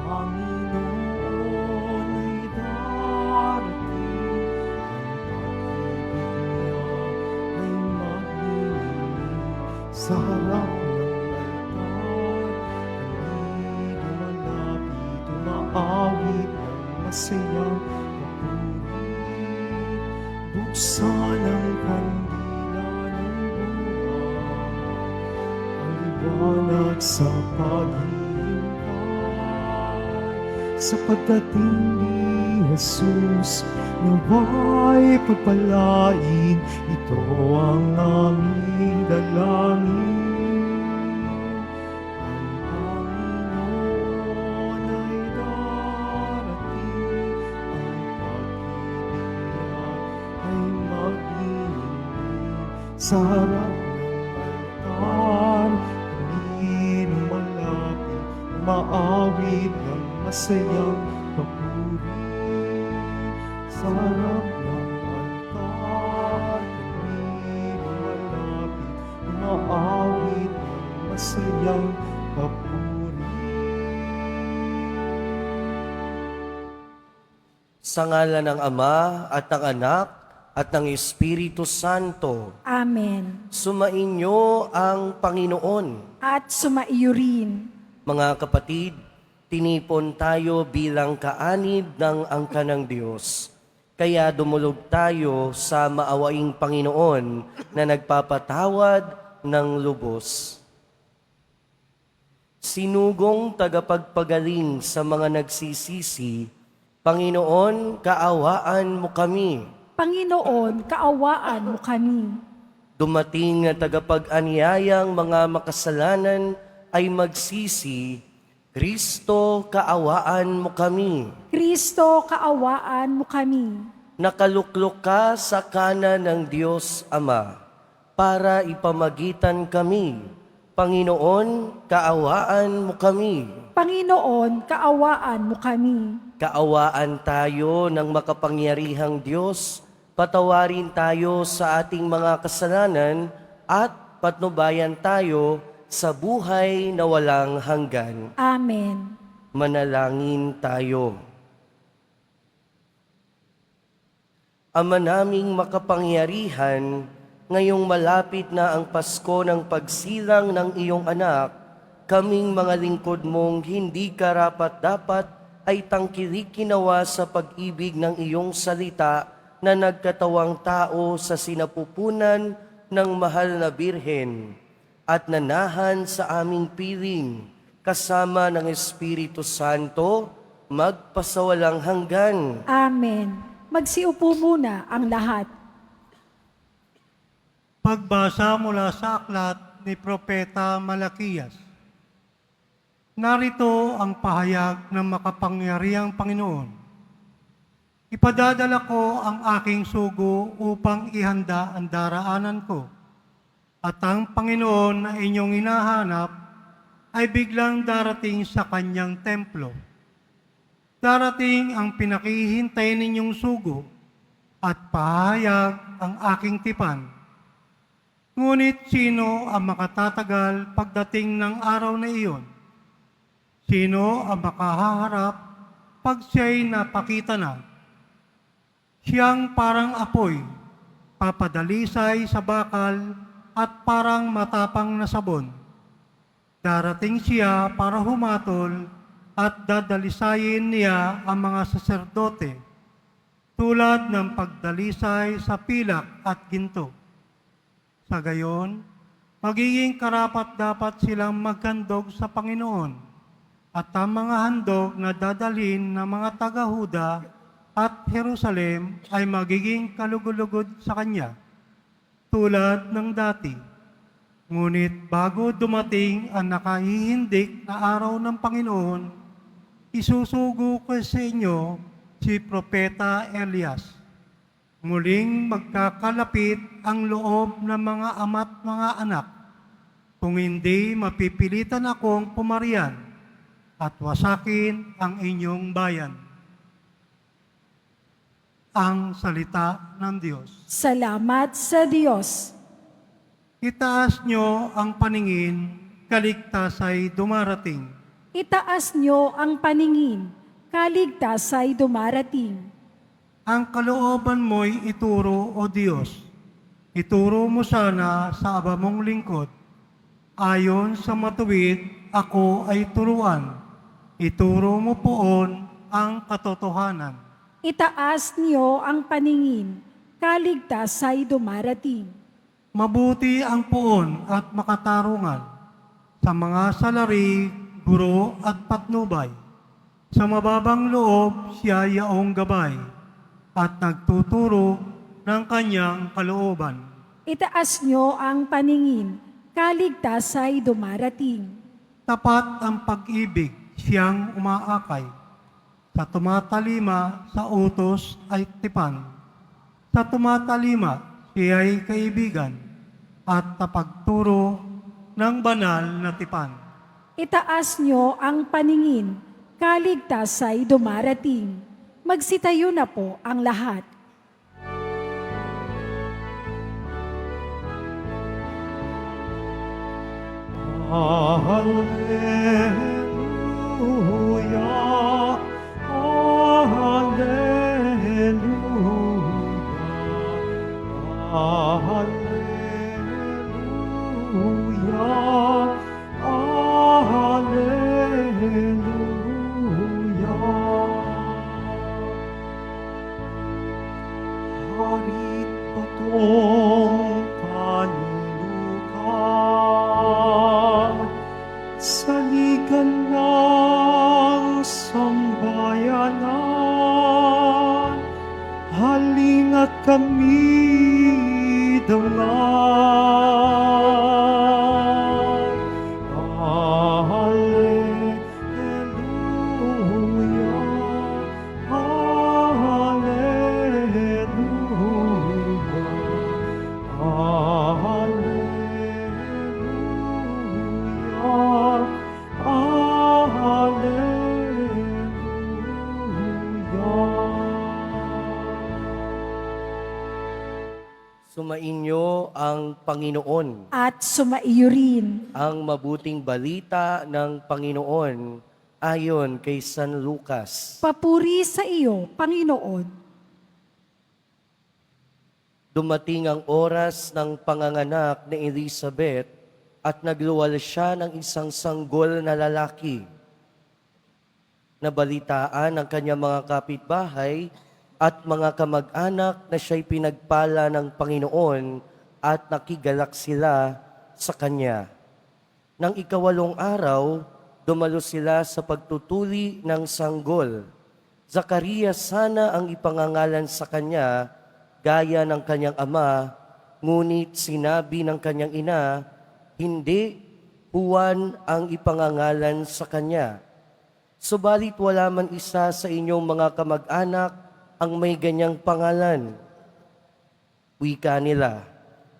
Panginoon ay darating, ang pag-ibig niya ay magnining sa harap ng altar. Kami lumalapit, umaawit ng masayang papuri. Buksan ang kandila ng buhay, ang liwanag sa paghihintay. Sa pagdating ni Jesus, nawa'y pagpalain, ito ang aming dalangin. Ang Panginoon ay darating, ang pag-ibig niya ay magnining sa harap ng altar. Kami lumalapit, umaawit ng masayang papuri. Sa harap ng altar, kami lumalapit, umaawit ng masayang papuri. Sa ngalan ng Ama at ng Anak at ng Espiritu Santo, Amen. sumainyo ang Panginoon. At sumaiyo rin. Mga kapatid, tinipon tayo bilang kaanib ng angka ng Diyos. Kaya dumulog tayo sa maawaing Panginoon na nagpapatawad ng lubos. Sinugong tagapagpagaling sa mga nagsisisi, Panginoon, kaawaan mo kami. Panginoon, kaawaan mo kami. Dumating na tagapag-anyayang mga makasalanan ay magsisi, Kristo, kaawaan mo kami. Kristo, kaawaan mo kami. Nakaluklok ka sa kanan ng Diyos Ama para ipamagitan kami. Panginoon, kaawaan mo kami. Panginoon, kaawaan mo kami. Kaawaan tayo ng makapangyarihang Diyos, patawarin tayo sa ating mga kasalanan at patnubayan tayo sa buhay na walang hanggan. Amen. Manalangin tayo. Ama naming makapangyarihan, ngayong malapit na ang Pasko ng pagsilang ng iyong anak, kaming mga lingkod mong hindi karapat-dapat ay tangkilik ginawa sa pag-ibig ng iyong salita na nagkatawang tao sa sinapupunan ng mahal na Birhen at nanahan sa aming piling kasama ng Espiritu Santo magpasawalang hanggan. Amen. Magsiupo muna ang lahat. Pagbasa mula sa aklat ni Propeta Malakiyas. Narito ang pahayag ng makapangyarihang Panginoon. Ipadadala ko ang aking sugo upang ihanda ang daraanan ko. At ang Panginoon na inyong hinahanap ay biglang darating sa kanyang templo. Darating ang pinakihintay ninyong sugo at pahayag ang aking tipan. Ngunit sino ang makatatagal pagdating ng araw na iyon? Sino ang makahaharap pag siya'y napakita na? Siyang parang apoy, papadalisay sa bakal at parang matapang na sabon. Darating siya para humatol at dadalisayin niya ang mga saserdote, tulad ng pagdalisay sa pilak at ginto. Sa gayon, magiging karapat-dapat silang maghandog sa Panginoon at ang mga handog na dadalhin ng mga taga-Huda at Jerusalem ay magiging kalugod-lugod sa Kanya, tulad ng dati. Ngunit bago dumating ang nakahihindik na araw ng Panginoon, isusugo ko sa inyo si Propeta Elias. Muling magkakalapit ang loob ng mga ama't mga anak, kung hindi mapipilitan akong pumarian at wasakin ang inyong bayan. Ang salita ng Diyos. Salamat sa Diyos. Itaas nyo ang paningin, kaligtas ay dumarating. Itaas niyo ang paningin, kaligtas ay dumarating. Ang kalooban mo'y ituro, O Diyos. Ituro mo sana sa aba mong lingkod. Ayon sa matuwid, ako ay turuan. Ituro mo poon ang katotohanan. Itaas niyo ang paningin, kaligtas ay dumarating. Mabuti ang poon at makatarungan sa mga salari, guro at patnubay. Sa mababang loob siya yaong gabay at nagtuturo ng kanyang kalooban. Itaas niyo ang paningin, kaligtas ay dumarating. Tapat ang pag-ibig siyang umaakay. Sa tumatalima sa utos ay tipan. Sa tumatalima siya'y kaibigan at tapagturo ng banal na tipan. Itaas niyo ang paningin, kaligtas ay dumarating. Magsitayo na po ang lahat. Hallelujah, Hallelujah, Hallelujah, Hallelujah. Harit patong kanilukan, saligan ng sambayanan, halingat kami dangan. Hallelujah, Hallelujah, Hallelujah, Hallelujah. Sumainyo ang Panginoon. At sumaiyo rin. Ang mabuting balita ng Panginoon ayon kay San Lucas. Papuri sa iyo, Panginoon. Dumating ang oras ng panganganak ni Elizabeth at nagluwal siya ng isang sanggol na lalaki. Nabalitaan ng kanyang mga kapitbahay at mga kamag-anak na siya'y pinagpala ng Panginoon at nakigalak sila sa kanya. Nang ikawalong araw, dumalo sila sa pagtutuli ng sanggol. Zacarias sana ang ipangangalan sa kanya, gaya ng kanyang ama, ngunit sinabi ng kanyang ina, hindi, Juan ang ipangangalan sa kanya. Subalit wala man isa sa inyong mga kamag-anak ang may ganyang pangalan. Wika nila,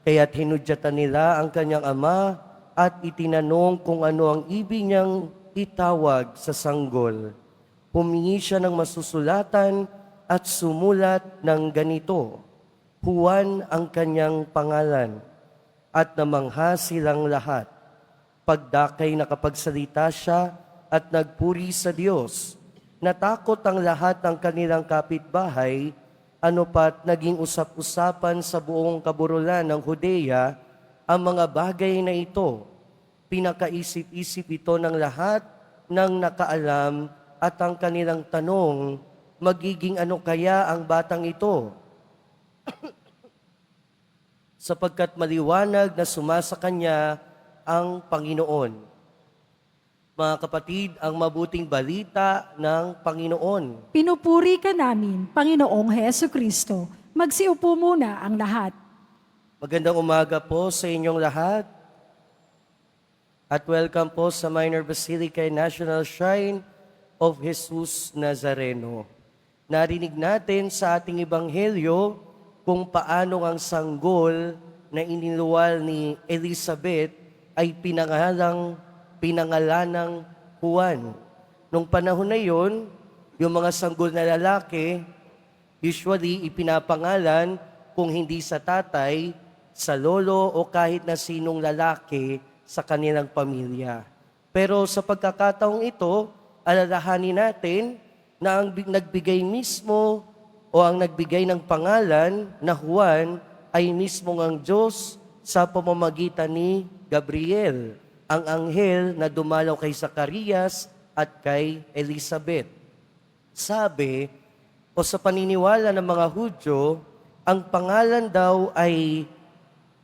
kaya't hinudyatan nila ang kanyang ama at itinanong kung ano ang ibig niyang itawag sa sanggol. Humingi siya ng masusulatan at sumulat ng ganito, Juan ang kanyang pangalan, at namangha silang lahat. Pagdakay nakapagsalita siya at nagpuri sa Diyos. Natakot ang lahat ng kanilang kapitbahay, ano pat naging usap-usapan sa buong kaburulan ng Judea ang mga bagay na ito. Pinakaisip-isip ito ng lahat ng nakaalam at ang kanilang tanong, magiging ano kaya ang batang ito? Sapagkat maliwanag na sumasa kanya ang Panginoon. Mga kapatid, ang mabuting balita ng Panginoon. Pinupuri ka namin, Panginoong Heso Kristo. Magsiupo muna ang lahat. Magandang umaga po sa inyong lahat. At welcome po sa Minor Basilica and National Shrine of Jesus Nazareno. Narinig natin sa ating ebanghelyo kung paano ang sanggol na iniluwal ni Elizabeth ay pinangalanang Juan. Nung panahon na yon, yung mga sanggol na lalaki, usually ipinapangalan kung hindi sa tatay, sa lolo o kahit na sinong lalaki sa kanilang pamilya. Pero sa pagkakataong ito, alalahanin natin na ang nagbigay mismo o ang nagbigay ng pangalan na Juan ay mismong ang Diyos sa pamamagitan ni Gabriel, ang anghel na dumalaw kay Zacarias at kay Elizabeth. Sabi, o sa paniniwala ng mga Hudyo, ang pangalan daw ay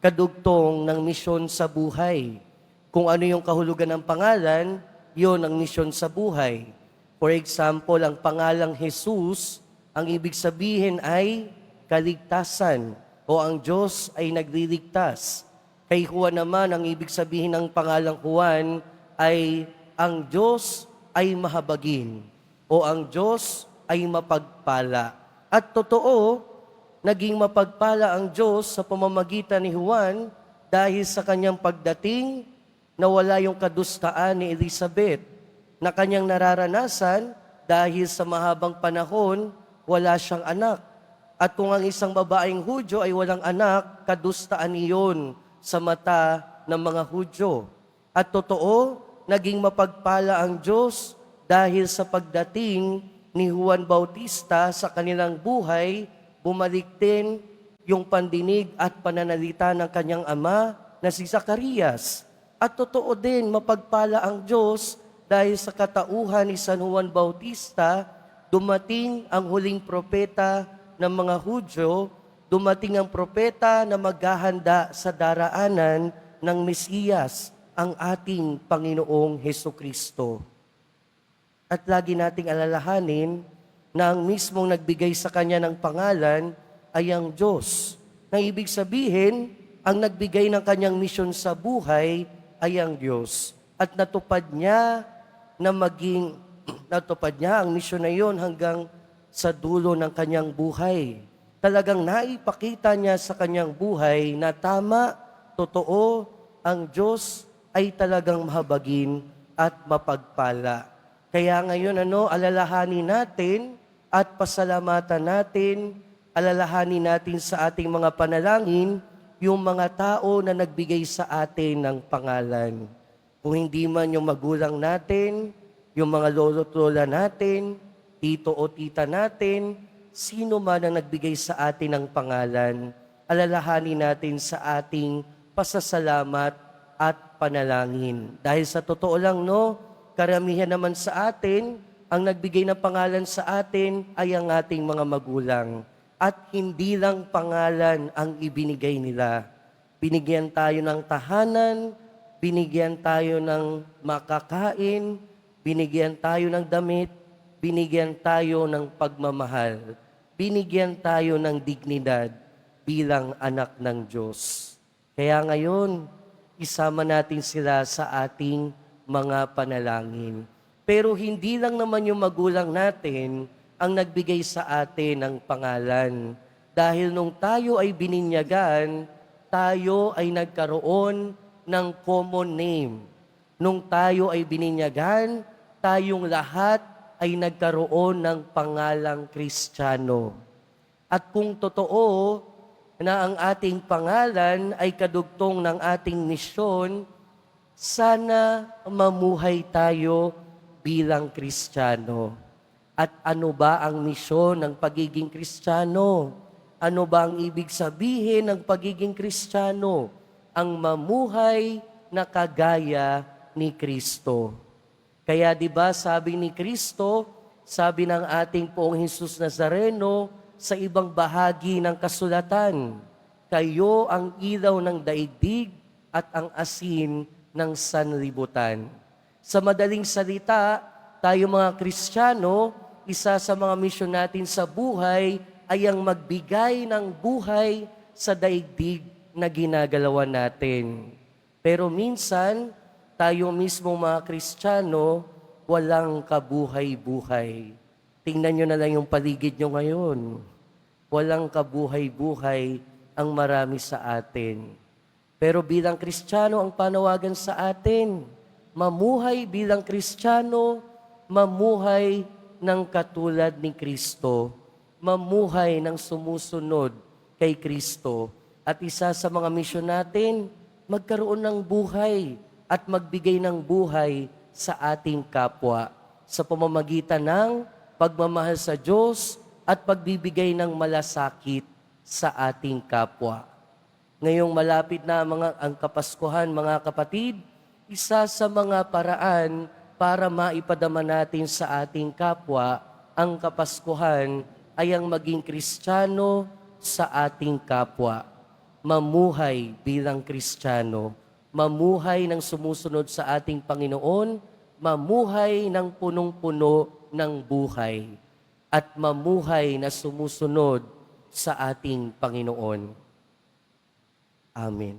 kadugtong ng misyon sa buhay. Kung ano yung kahulugan ng pangalan, yon ang misyon sa buhay. For example, ang pangalang Jesus, ang ibig sabihin ay kaligtasan o ang Diyos ay nagliligtas. Kay Juan naman, ang ibig sabihin ng pangalang Juan ay ang Diyos ay mahabagin o ang Diyos ay mapagpala. At totoo, naging mapagpala ang Diyos sa pamamagitan ni Juan dahil sa kanyang pagdating na wala yung kadustaan ni Elizabeth na kanyang nararanasan dahil sa mahabang panahon wala siyang anak. At kung ang isang babaeng Hudyo ay walang anak, kadustaan iyon sa mata ng mga Hudyo. At totoo, naging mapagpala ang Diyos dahil sa pagdating ni Juan Bautista sa kanilang buhay, bumalik din yung pandinig at pananalita ng kanyang ama na si Zacarias. At totoo din, mapagpala ang Diyos dahil sa katauhan ni San Juan Bautista, dumating ang huling propeta ng mga Hudyo, dumating ang propeta na maghahanda sa daraanan ng Mesiyas, ang ating Panginoong Hesukristo. At lagi nating alalahanin na ang mismong nagbigay sa kanya ng pangalan ay ang Diyos. Na ibig sabihin, ang nagbigay ng kanyang misyon sa buhay ay ang Diyos. At natupad niya ang misyon na yon hanggang sa dulo ng kanyang buhay. Talagang naipakita niya sa kanyang buhay na tama, totoo, ang Diyos ay talagang mahabagin at mapagpala. Kaya ngayon, alalahanin natin at pasalamatan natin, alalahanin natin sa ating mga panalangin, yung mga tao na nagbigay sa atin ng pangalan. Kung hindi man yung magulang natin, yung mga lolo't lola natin, tito o tita natin, sino man ang nagbigay sa atin ng pangalan, alalahanin natin sa ating pasasalamat at panalangin. Dahil sa totoo lang, karamihan naman sa atin, ang nagbigay ng pangalan sa atin ay ang ating mga magulang. At hindi lang pangalan ang ibinigay nila. Binigyan tayo ng tahanan, binigyan tayo ng makakain, binigyan tayo ng damit, binigyan tayo ng pagmamahal, binigyan tayo ng dignidad bilang anak ng Diyos. Kaya ngayon, isama natin sila sa ating mga panalangin. Pero hindi lang naman yung magulang natin ang nagbigay sa atin ng pangalan. Dahil nung tayo ay bininyagan, tayo ay nagkaroon ng common name. Nung tayo ay bininyagan, tayong lahat ay nagkaroon ng pangalang Kristiyano. At kung totoo na ang ating pangalan ay kadugtong ng ating misyon, sana mamuhay tayo bilang Kristiyano. At ano ba ang misyon ng pagiging Kristiyano? Ano ba ang ibig sabihin ng pagiging Kristiyano? Ang mamuhay na kagaya ni Kristo. Kaya 'di ba sabi ni Kristo, sabi ng ating Poong Jesus Nazareno sa ibang bahagi ng kasulatan, kayo ang ilaw ng daigdig at ang asin ng sanlibutan. Sa madaling salita, tayo mga Kristiyano, isa sa mga misyon natin sa buhay ay ang magbigay ng buhay sa daigdig na ginagalawan natin. Pero minsan, tayo mismo mga Kristiyano, walang kabuhay-buhay. Tingnan nyo na lang yung paligid nyo ngayon. Walang kabuhay-buhay ang marami sa atin. Pero bilang Kristiyano, ang panawagan sa atin, mamuhay bilang Kristiyano, mamuhay ng katulad ni Kristo, mamuhay ng sumusunod kay Kristo. At isa sa mga misyon natin, magkaroon ng buhay at magbigay ng buhay sa ating kapwa sa pamamagitan ng pagmamahal sa Diyos at pagbibigay ng malasakit sa ating kapwa. Ngayong malapit na ang Kapaskuhan, mga kapatid, isa sa mga paraan para maipadama natin sa ating kapwa ang Kapaskuhan ay ang maging Kristiyano sa ating kapwa. Mamuhay bilang Kristiyano, mamuhay ng sumusunod sa ating Panginoon, mamuhay ng punong-puno ng buhay, at mamuhay na sumusunod sa ating Panginoon. Amen.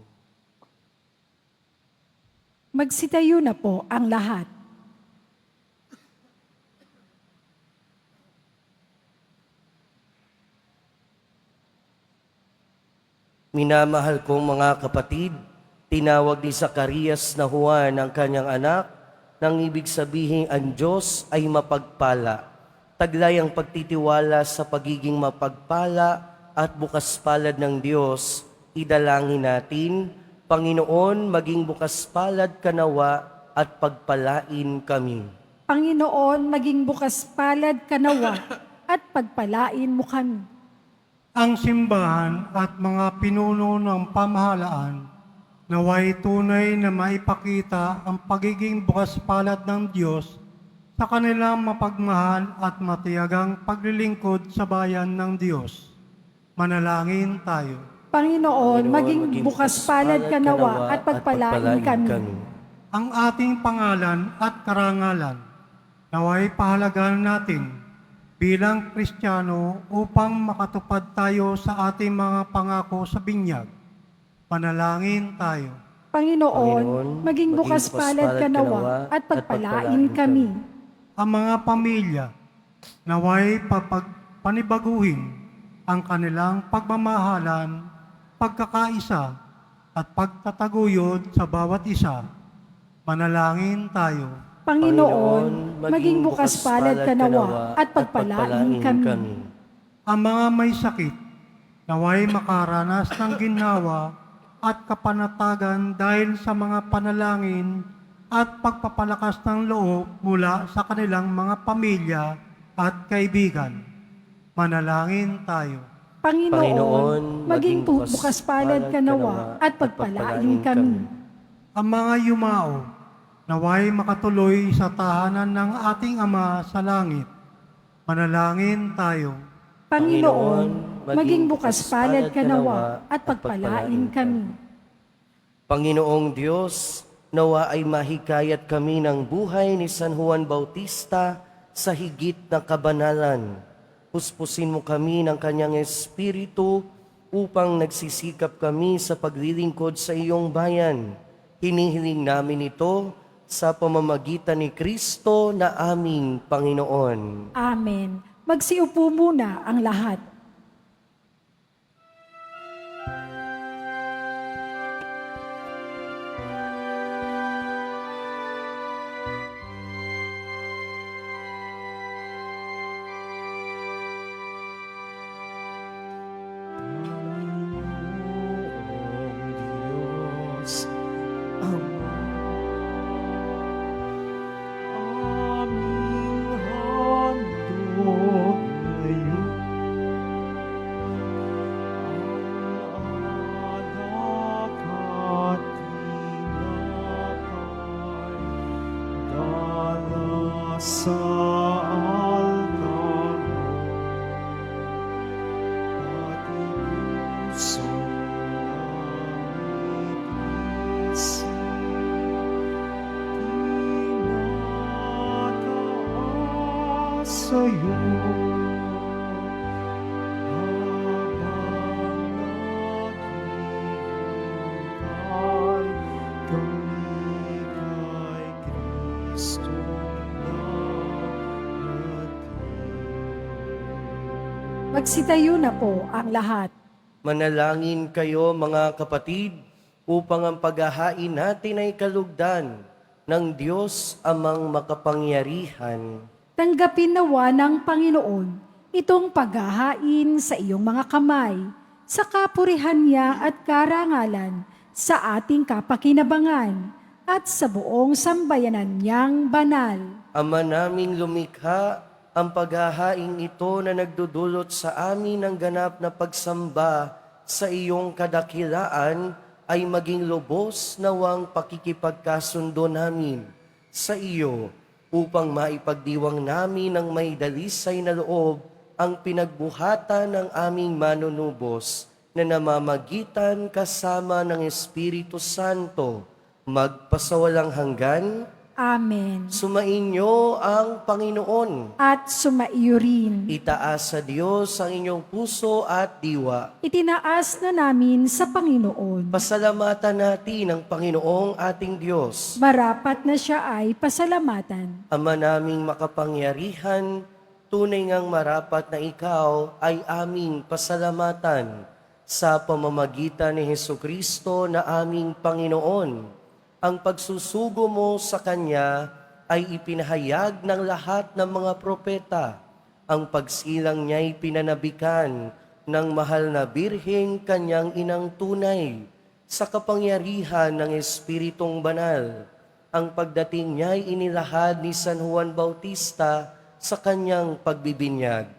Magsitayo na po ang lahat. Minamahal kong mga kapatid, tinawag ni Zacarias na Juan ang kanyang anak, nang ibig sabihin ang Diyos ay mapagpala. Taglay ang pagtitiwala sa pagiging mapagpala at bukas palad ng Diyos. Idalangin natin, Panginoon, maging bukas palad ka nawa at pagpalain kami. Panginoon, maging bukas palad ka nawa at pagpalain mo kami. Ang simbahan at mga pinuno ng pamahalaan naway tunay na maipakita ang pagiging bukas palad ng Diyos sa kanilang mapagmahal at matiyagang paglilingkod sa bayan ng Diyos. Manalangin tayo. Panginoon, maging bukas palad ka nawa at pagpalain kami. Ang ating pangalan at karangalan naway pahalagahan natin bilang Kristiyano upang makatupad tayo sa ating mga pangako sa binyag. Panalangin tayo. Panginoon, maging bukas palad ka nawa at pagpalain kami. Ang mga pamilya naway panibaguhin ang kanilang pagmamahalan, pagkakaisa at pagtataguyod sa bawat isa. Manalangin tayo. Panginoon, maging bukas palad ka nawa at pagpalain kami. Ang mga may sakit, naway makaranas ng ginhawa at kapanatagan dahil sa mga panalangin at pagpapalakas ng loob mula sa kanilang mga pamilya at kaibigan. Manalangin tayo. Panginoon, maging bukas palad ka nawa at pagpalain kami. Ang mga yumao, naway makatuloy sa tahanan ng ating Ama sa langit. Manalangin tayo. Panginoon, maging bukas palad ka nawa at pagpalain kami. Panginoong Diyos, nawa ay mahikayat kami ng buhay ni San Juan Bautista sa higit na kabanalan. Puspusin mo kami ng kanyang espiritu upang nagsisikap kami sa paglilingkod sa iyong bayan. Hinihiling namin ito sa pamamagitan ni Kristo na aming Panginoon. Amen. Magsiupo muna ang lahat. Sa altar at ipuso langit tinataas sa'yo habang naghihintay kami kay Kristo. Magsitayo na po ang lahat. Manalangin kayo mga kapatid upang ang paghahain natin ay kalugdan ng Diyos amang makapangyarihan. Tanggapin nawa ng Panginoon itong paghahain sa iyong mga kamay, sa kapurihan niya at karangalan sa ating kapakinabangan, at sa buong sambayanan niyang banal. Ama naming lumikha, ang paghahaing ito na nagdudulot sa amin ng ganap na pagsamba sa iyong kadakilaan ay maging lubos nawang pakikipagkasundo namin sa iyo upang maipagdiwang namin ng may dalisay na loob ang pinagbuhatan ng aming manunubos na namamagitan kasama ng Espiritu Santo magpasawalang hanggan. Amen. Sumainyo ang Panginoon. At sumaiyo rin. Itaas sa Diyos ang inyong puso at diwa. Itinaas na namin sa Panginoon. Pasalamatan natin ang Panginoong ating Diyos. Marapat na siya ay pasalamatan. Ama naming makapangyarihan, tunay ngang marapat na ikaw ay aming pasalamatan sa pamamagitan ni Hesukristo na aming Panginoon. Ang pagsusugo mo sa Kanya ay ipinahayag ng lahat ng mga propeta. Ang pagsilang niya'y pinanabikan ng mahal na birheng Kanyang inang tunay sa kapangyarihan ng Espiritong Banal. Ang pagdating niya'y inilahad ni San Juan Bautista sa Kanyang pagbibinyag.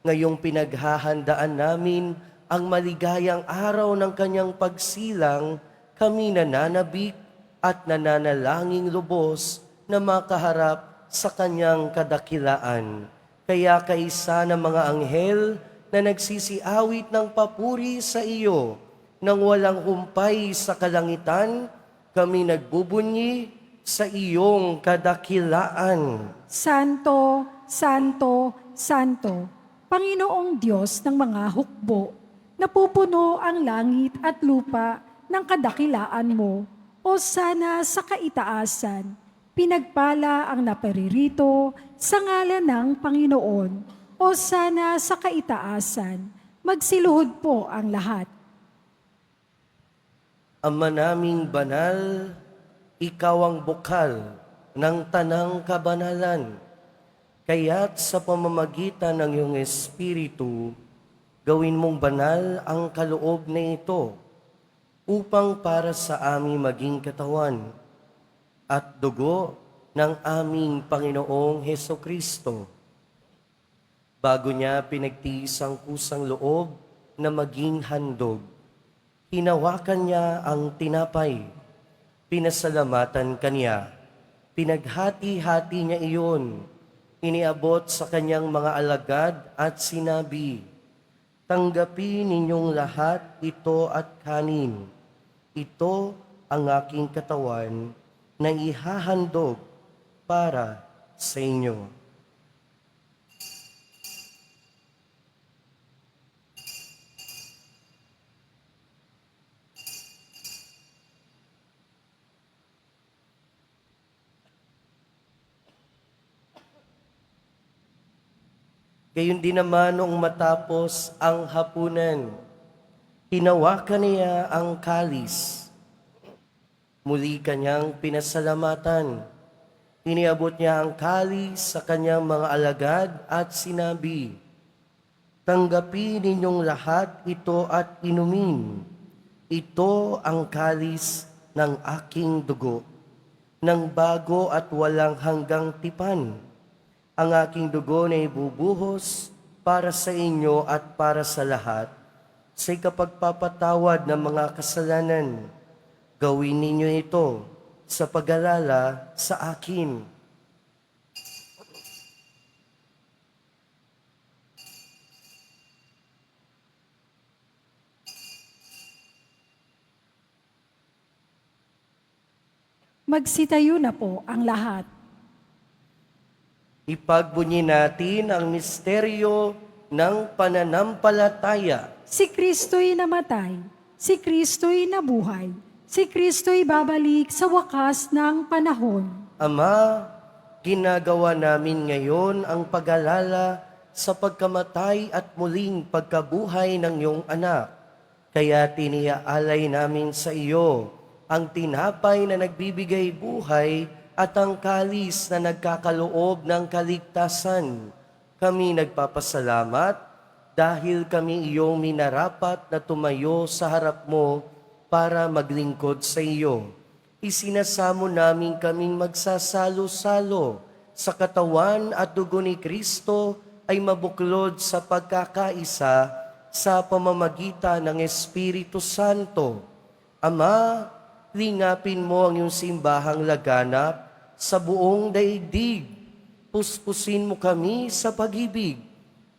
Ngayong pinaghahandaan namin ang maligayang araw ng Kanyang pagsilang, kami nananabik at nananalangin lubos na makaharap sa Kanyang kadakilaan. Kaya kaisa ng mga anghel na nagsisiawit ng papuri sa iyo, nang walang humpay sa kalangitan, kami nagbubunyi sa iyong kadakilaan. Santo, Santo, Santo, Panginoong Diyos ng mga hukbo, napupuno ang langit at lupa ng kadakilaan mo. O sana sa kaitaasan, pinagpala ang naparirito sa ngalan ng Panginoon. O sana sa kaitaasan, magsiluhod po ang lahat. Ama naming banal, ikaw ang bukal ng tanang kabanalan. Kaya't sa pamamagitan ng iyong Espiritu, gawin mong banal ang kaloob na ito, upang para sa aming maging katawan at dugo ng aming Panginoong Hesukristo. Bago niya pinagtiis ang kusang loob na maging handog, hinawakan niya ang tinapay, pinasalamatan kaniya, pinaghati-hati niya iyon, iniabot sa kanyang mga alagad at sinabi, "Tanggapin ninyong lahat ito at kanin. Ito ang aking katawan na ihahandog para sa inyo." Gayon din naman noong matapos ang hapunan, hinawakan niya ang kalis. Muli kanyang pinasalamatan. Iniabot niya ang kalis sa kanyang mga alagad at sinabi, "Tanggapin ninyong lahat ito at inumin. Ito ang kalis ng aking dugo, ng bago at walang hanggang tipan. Ang aking dugo na ibubuhos para sa inyo at para sa lahat, sa ikapagpapatawad ng mga kasalanan. Gawin ninyo ito sa pag-alala sa akin." Magsitayo na po ang lahat. Ipagbunyi natin ang misteryo ng pananampalataya. Si Kristo'y namatay, si Kristo'y nabuhay, si Kristo'y babalik sa wakas ng panahon. Ama, ginagawa namin ngayon ang pag-alala sa pagkamatay at muling pagkabuhay ng iyong anak. Kaya tiniaalay namin sa iyo ang tinapay na nagbibigay buhay at ang kalis na nagkakaloob ng kaligtasan. Kami nagpapasalamat dahil kami iyong minarapat na tumayo sa harap mo para maglingkod sa iyo. isinasamo namin kaming magsasalo-salo sa katawan at dugo ni Kristo ay mabuklod sa pagkakaisa sa pamamagitan ng Espiritu Santo. Ama, lingapin mo ang iyong simbahang laganap sa buong daigdig. Puspusin mo kami sa pag-ibig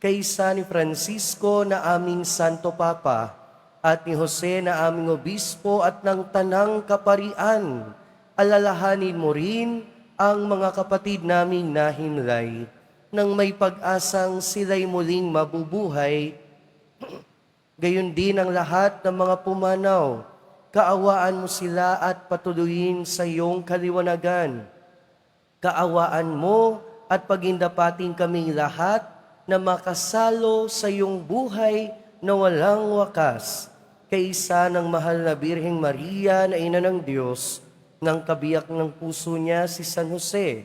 kaysa ni Francisco na aming Santo Papa at ni Jose na aming Obispo at ng Tanang Kaparian. Alalahanin mo rin ang mga kapatid naming nahimlay nang may pag-asang sila'y muling mabubuhay. Gayon din ang lahat ng mga pumanaw. Kaawaan mo sila at patuloyin sa iyong kaliwanagan. Kaawaan mo at pagindapating kaming lahat na makasalo sa iyong buhay na walang wakas. Kaysa ng mahal na Birheng Maria na Ina ng Diyos, ng kabiyak ng puso niya si San Jose,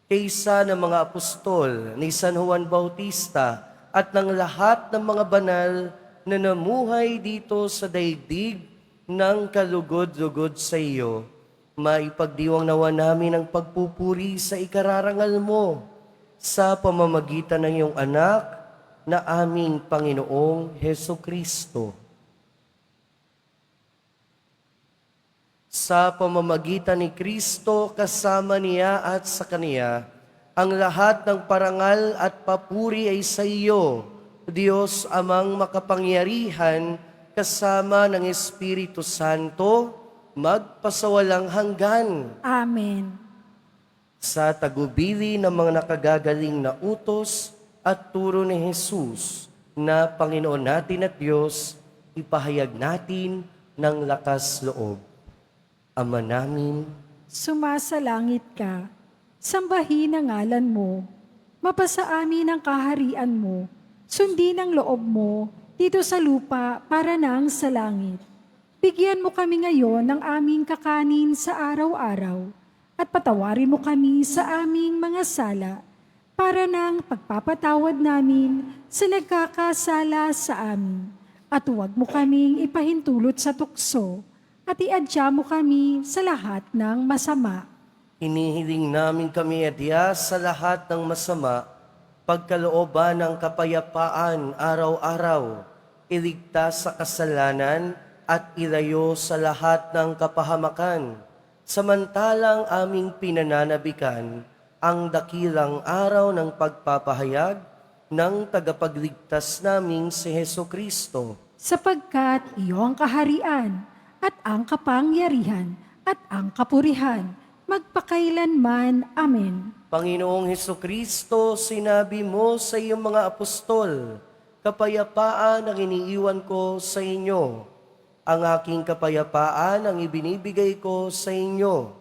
kaysa ng mga apostol ni San Juan Bautista at ng lahat ng mga banal na namuhay dito sa daigdig ng kalugod-lugod sa iyo, maipagdiwang nawa namin ang pagpupuri sa ikararangal mo sa pamamagitan ng iyong anak na aming Panginoong Heso Kristo. Sa pamamagitan ni Kristo, kasama niya at sa Kaniya, ang lahat ng parangal at papuri ay sa iyo, Diyos amang makapangyarihan, kasama ng Espiritu Santo, magpasawalang hanggan. Amen. Sa tagubili ng mga nakagagaling na utos at turo ni Jesus na Panginoon natin at Diyos, ipahayag natin ng lakas loob. Ama namin, Sumasalangit ka, sambahin ang ngalan mo, mapasa amin ang kaharian mo, sundin ang loob mo, dito sa lupa para nang sa langit. Bigyan mo kami ngayon ng aming kakanin sa araw-araw at patawarin mo kami sa aming mga sala para nang pagpapatawad namin sa nagkakasala sa amin. At huwag mo kaming ipahintulot sa tukso at iadya mo kami sa lahat ng masama. hinihiling namin kami adya sa lahat ng masama, pagkalooban ng kapayapaan araw-araw, iligtas sa kasalanan at ilayo sa lahat ng kapahamakan. Samantalang aming pinananabikan ang dakilang araw ng pagpapahayag ng tagapagligtas naming si Heso Kristo. Sapagkat iyo ang kaharian at ang kapangyarihan at ang kapurihan, magpakailanman. Amen. Panginoong Heso Kristo, sinabi mo sa iyong mga apostol, kapayapaan ang iniiwan ko sa inyo. Ang aking kapayapaan ang ibinibigay ko sa inyo.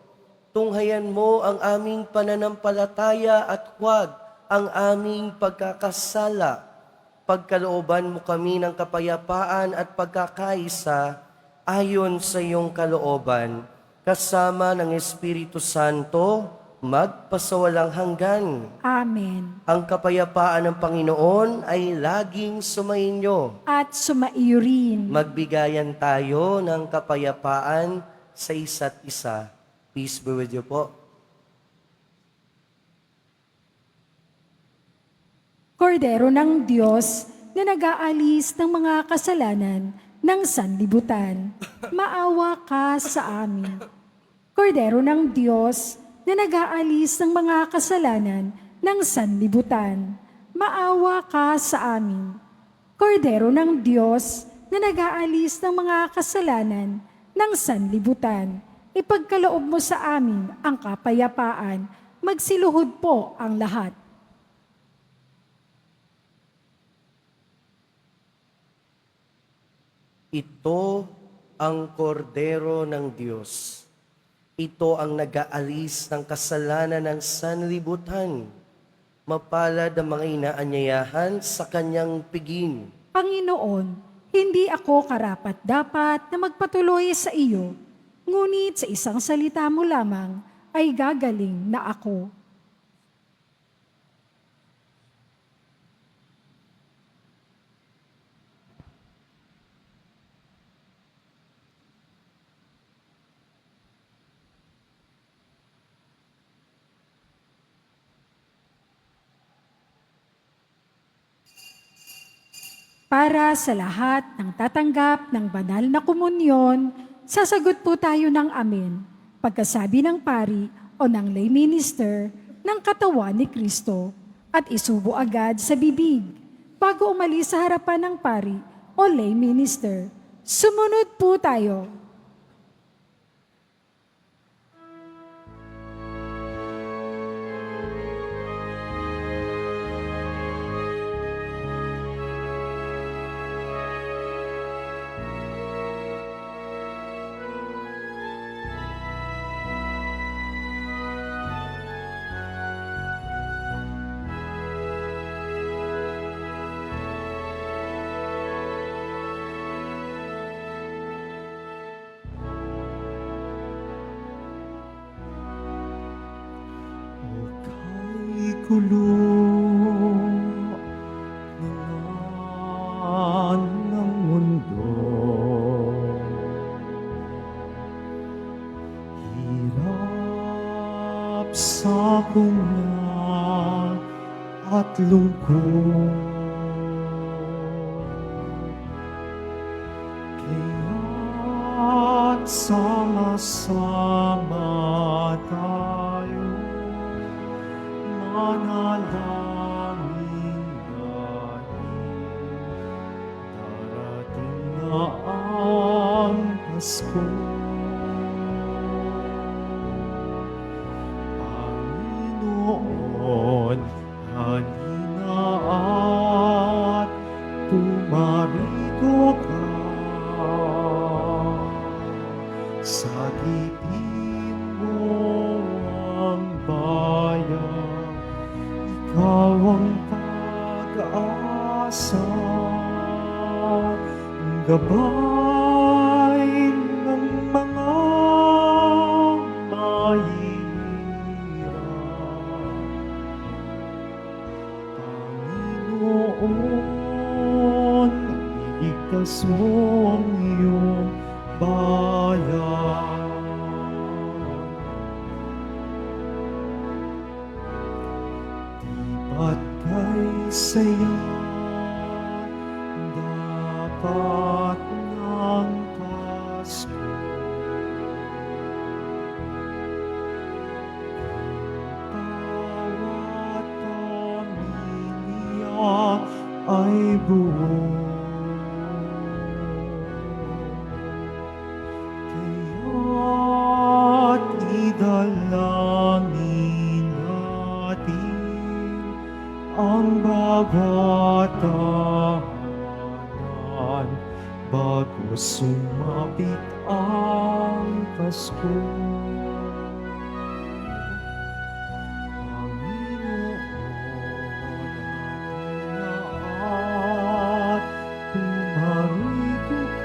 Tunghayan mo ang aming pananampalataya at huwag ang aming pagkakasala. Pagkalooban mo kami ng kapayapaan at pagkakaisa ayon sa iyong kalooban, kasama ng Espiritu Santo, magpasawalang hanggan. Amen. Ang kapayapaan ng Panginoon ay laging sumainyo. At sumaiyo rin. Magbigayan tayo ng kapayapaan sa isa't isa. Peace be with you po. Kordero ng Diyos na nag-aalis ng mga kasalanan ng sanlibutan, maawa ka sa amin. Kordero ng Diyos na nag-aalis ng mga kasalanan ng sanlibutan, maawa ka sa amin. Kordero ng Diyos na nag-aalis ng mga kasalanan ng sanlibutan, ipagkaloob mo sa amin ang kapayapaan, magsiluhod po ang lahat. Ito ang kordero ng Diyos. Ito ang nag-aalis ng kasalanan ng sanlibutan. Mapalad ang mga inaanyayahan sa kanyang piging. Panginoon, hindi ako karapat-dapat na magpatuloy sa iyo, ngunit sa isang salita mo lamang ay gagaling na ako. Para sa lahat ng tatanggap ng banal na komunyon, sasagot po tayo ng amen pagkasabi ng pari o ng lay minister ng katawan ni Kristo at isubo agad sa bibig bago umalis sa harapan ng pari o lay minister. Sumunod po tayo. O kay kulong nilan ng mundo, hirap sa kunyan at lungkot. Kaya't sama-sama tayo manalangin dahil darating na ang Pasko. Panginoon, halina at pumarito ka. Sagipin mo ang bayan, ikaw ang pag-asa, ang gabay ng mga mahihirap. Panginoon, iligtas mo ang iyong bayan. At kay saya dapat ng Pasko. Bawat pamilya ay buo. Kaya't idalangin natin ang bawat tahanan bago sumapit ang Pasko. Panginoon, at pumarito ka.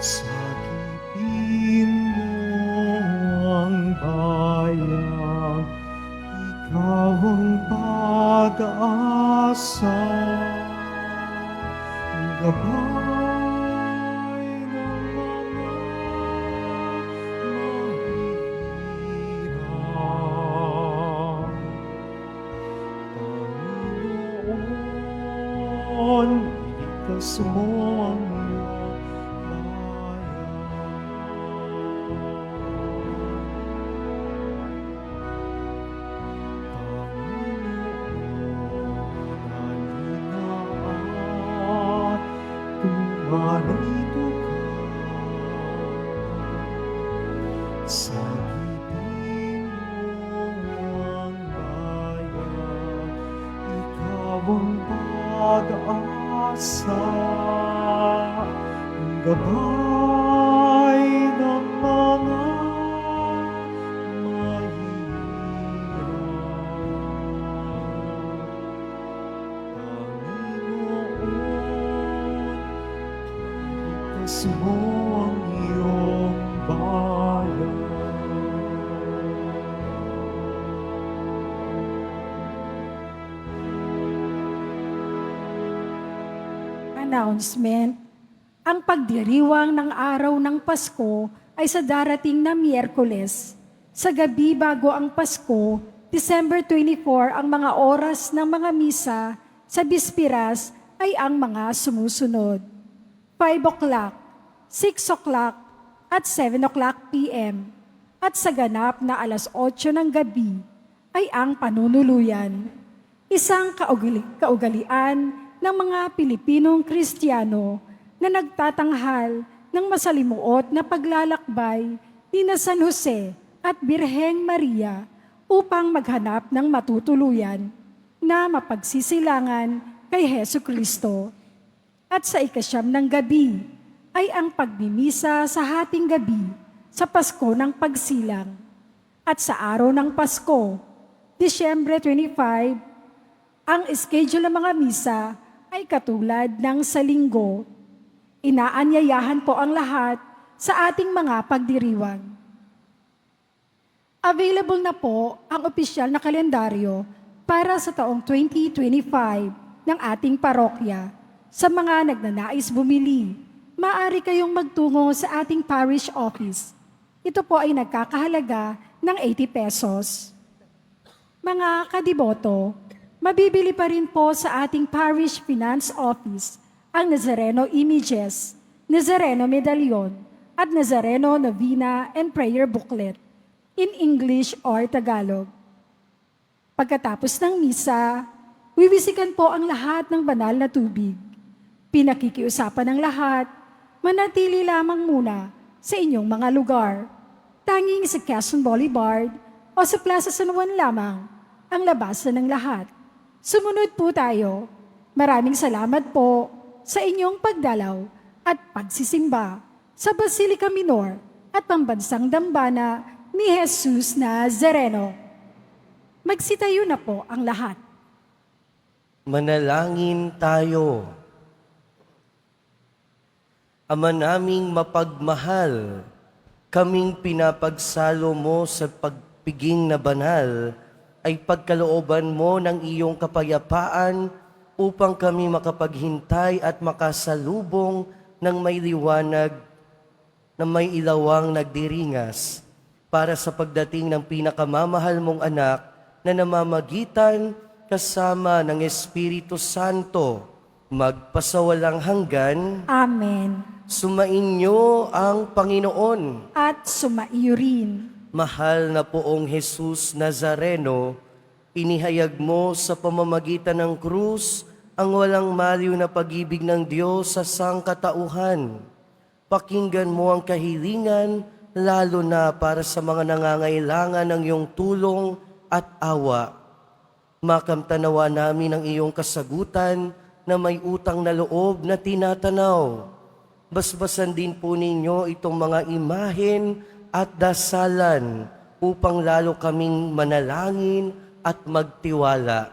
Sagipin mo ang bayan, ikaw ang pag-asa, ang gabay ng mga mahihirap. Panginoon, iligtas mo ang iyong bayan. Pumarito ka. Sagipin mo ang bayan, ikaw ang pag-asa, ang gabay ng mga iligtas mo ang iyong bayan. Announcement. Ang pagdiriwang ng araw ng Pasko ay sa darating na Miyerkules. Sa gabi bago ang Pasko, December 24, ang mga oras ng mga misa sa Bispiras ay ang mga sumusunod. 5 o'clock, 6 o'clock, at 7 o'clock p.m. At sa ganap na alas 8 ng gabi ay ang panunuluyan. Isang kaugalian ng mga Pilipinong Kristiyano na nagtatanghal ng masalimuot na paglalakbay ni na San Jose at Birheng Maria upang maghanap ng matutuluyan na mapagsisilangan kay Hesu Kristo. At sa 9 ng gabi ay ang pagmimisa sa hating gabi sa Pasko ng Pagsilang. At sa araw ng Pasko, Disyembre 25, ang schedule ng mga misa ay katulad ng sa linggo. Inaanyayahan po ang lahat sa ating mga pagdiriwang. Available na po ang opisyal na kalendaryo para sa taong 2025 ng ating parokya. Sa mga nagnanais bumili, maaari kayong magtungo sa ating parish office. Ito po ay nagkakahalaga ng 80 pesos. Mga kadiboto, mabibili pa rin po sa ating parish finance office ang Nazareno Images, Nazareno Medallion, at Nazareno Novena and Prayer Booklet in English or Tagalog. Pagkatapos ng misa, wiwisikan po ang lahat ng banal na tubig. Pinakikiusapan ng lahat, manatili lamang muna sa inyong mga lugar. Tanging sa Quezon Boulevard o sa Plaza San Juan lamang ang labasan ng lahat. Sumunod po tayo. Maraming salamat po sa inyong pagdalaw at pagsisimba sa Basilica Minor at Pambansang Dambana ni Jesus Nazareno. Magsitayo na po ang lahat. Manalangin tayo. Ama naming mapagmahal, kaming pinapagsalo mo sa pagpiging na banal, ay pagkalooban mo ng iyong kapayapaan upang kami makapaghintay at makasalubong ng may liwanag na may ilawang nagdiringas para sa pagdating ng pinakamamahal mong anak na namamagitan kasama ng Espiritu Santo, magpasawalang hanggan. Amen. Sumainyo ang Panginoon. At sumaiyo rin. Mahal na poong Jesus Nazareno, inihayag mo sa pamamagitan ng krus ang walang maliw na pag-ibig ng Diyos sa sangkatauhan. Pakinggan mo ang kahilingan, lalo na para sa mga nangangailangan ng iyong tulong at awa. Makamtanawa namin ang iyong kasagutan na may utang na loob na tinatanaw. Basbasan din po ninyo itong mga imahen at dasalan upang lalo kaming manalangin at magtiwala.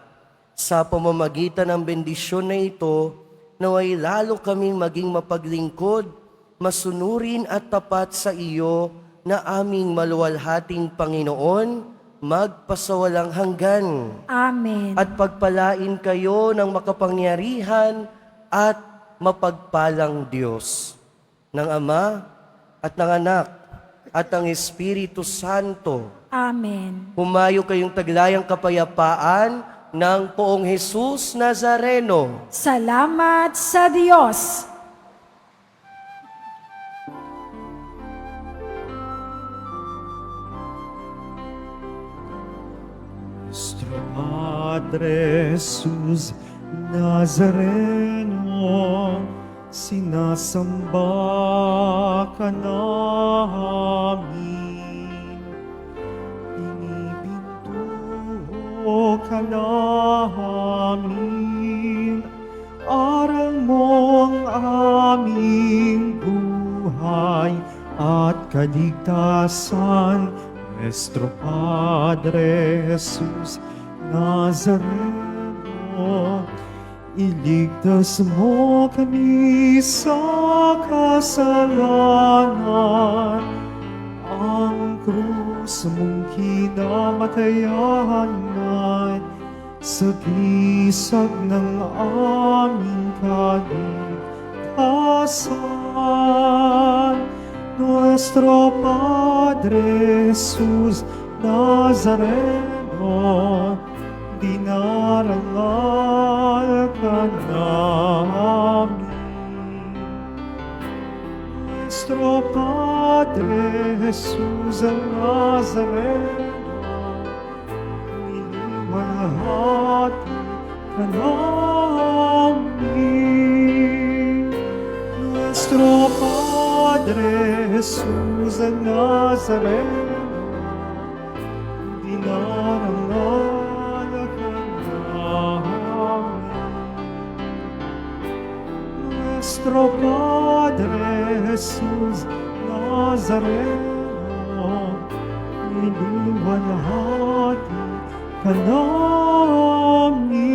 Sa pamamagitan ng bendisyon na ito, naway lalo kaming maging mapaglingkod, masunurin at tapat sa iyo na aming maluwalhating Panginoon, magpasawalang hanggan. Amen. At pagpalain kayo ng makapangyarihan at mapagpalang Diyos, ng Ama at ng Anak at ng Espiritu Santo. Amen. Humayo kayong taglayang kapayapaan ng poong Jesus Nazareno. Salamat sa Diyos. Nuestro Padre Jesus Nazareno, sinasamba ka namin. Pinipintuho ka namin. Aral mo ang aming buhay at kaligtasan. Nuestro Padre Jesus Nazareno, iligtas mo kami sa kasalanan. Ang krus mong kinamatayan ay sa bisag ng aming kaligtasan. Nuestro Padre Jesus Nazareno, dinarangal ka namin. Nuestro Padre Jesus ang Nazareno, iniwalhati ka namin. Nuestro Padre Jesus ang Nazareno, dinarangal ka namin. Nuestro Padre Jesus Nazareno, iniwalhati ka namin.